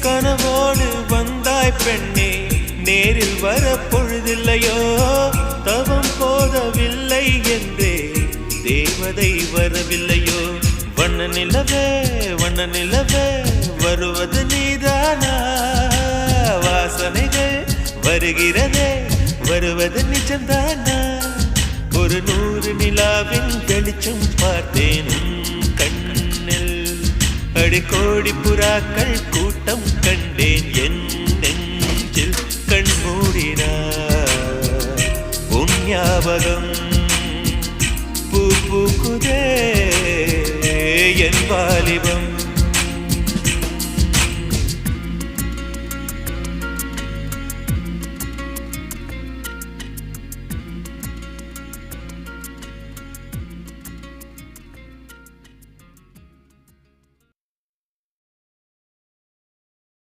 கனவோடு வந்தாய் பெண்ணே, நேரில் வர பொழுதில்லையோ, தவம் போதவில்லை என்றே தேவதை வரவில்லையோ. வண்ண நிலவே வருவது நீதானா, வாசனைகள் வருகிறதே வருவது நிஜம்தானா. ஒரு 100 நிலாவின் வெளிச்சம் பார்த்தேன் கண்ணில், அடிக்கோடி புறாக்கள் கூட்டம்